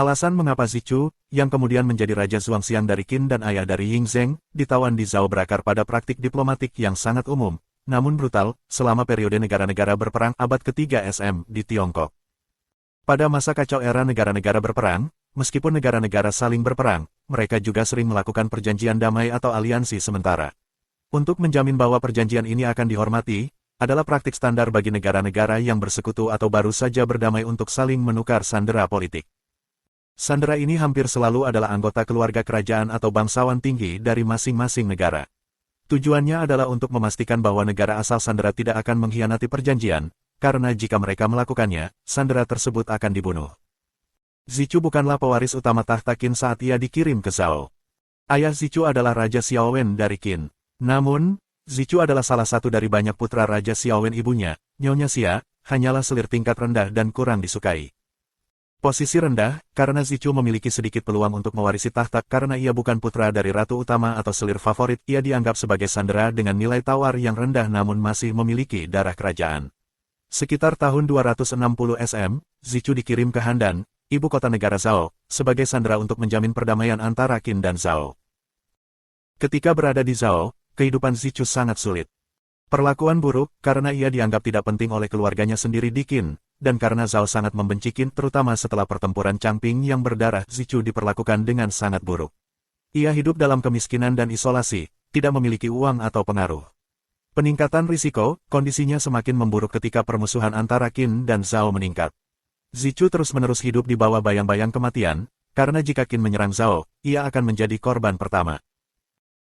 Alasan mengapa Zichu, yang kemudian menjadi Raja Zhuangxiang dari Qin dan ayah dari Ying Zheng, ditawan di Zhao berakar pada praktik diplomatik yang sangat umum, namun brutal, selama periode negara-negara berperang abad ketiga SM di Tiongkok. Pada masa kacau era negara-negara berperang, meskipun negara-negara saling berperang, mereka juga sering melakukan perjanjian damai atau aliansi sementara. Untuk menjamin bahwa perjanjian ini akan dihormati, adalah praktik standar bagi negara-negara yang bersekutu atau baru saja berdamai untuk saling menukar sandera politik. Sandera ini hampir selalu adalah anggota keluarga kerajaan atau bangsawan tinggi dari masing-masing negara. Tujuannya adalah untuk memastikan bahwa negara asal sandera tidak akan mengkhianati perjanjian, karena jika mereka melakukannya, sandera tersebut akan dibunuh. Zichu bukanlah pewaris utama tahta Qin saat ia dikirim ke Zhao. Ayah Zichu adalah Raja Xiaowen dari Qin. Namun, Zichu adalah salah satu dari banyak putra Raja Xiaowen ibunya, Nyonya Xia, hanyalah selir tingkat rendah dan kurang disukai. Posisi rendah, karena Zichu memiliki sedikit peluang untuk mewarisi tahta karena ia bukan putra dari ratu utama atau selir favorit, ia dianggap sebagai sandera dengan nilai tawar yang rendah namun masih memiliki darah kerajaan. Sekitar tahun 260 SM, Zichu dikirim ke Handan, ibu kota negara Zhao, sebagai sandera untuk menjamin perdamaian antara Qin dan Zhao. Ketika berada di Zhao, kehidupan Zichu sangat sulit. Perlakuan buruk, karena ia dianggap tidak penting oleh keluarganya sendiri di Qin, dan karena Zhao sangat membenci Qin terutama setelah pertempuran Changping yang berdarah, Zichu diperlakukan dengan sangat buruk. Ia hidup dalam kemiskinan dan isolasi, tidak memiliki uang atau pengaruh. Peningkatan risiko, kondisinya semakin memburuk ketika permusuhan antara Qin dan Zhao meningkat. Zichu terus-menerus hidup di bawah bayang-bayang kematian, karena jika Qin menyerang Zhao, ia akan menjadi korban pertama.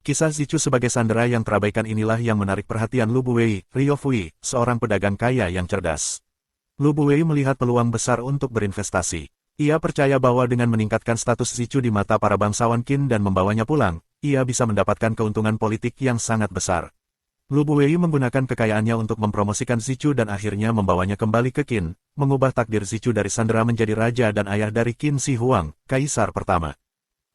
Kisah Zichu sebagai sandera yang terabaikan inilah yang menarik perhatian Lu Buwei, Rio Fui, seorang pedagang kaya yang cerdas. Lu Buwei melihat peluang besar untuk berinvestasi. Ia percaya bahwa dengan meningkatkan status Zichu di mata para bangsawan Qin dan membawanya pulang, ia bisa mendapatkan keuntungan politik yang sangat besar. Lu Buwei menggunakan kekayaannya untuk mempromosikan Zichu dan akhirnya membawanya kembali ke Qin, mengubah takdir Zichu dari sandera menjadi raja dan ayah dari Qin Shi Huang, kaisar pertama.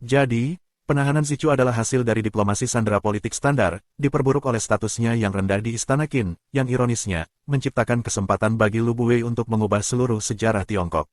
Jadi, penahanan Zichu adalah hasil dari diplomasi sandera politik standar, diperburuk oleh statusnya yang rendah di Istana Qin, yang ironisnya, menciptakan kesempatan bagi Lu Buwei untuk mengubah seluruh sejarah Tiongkok.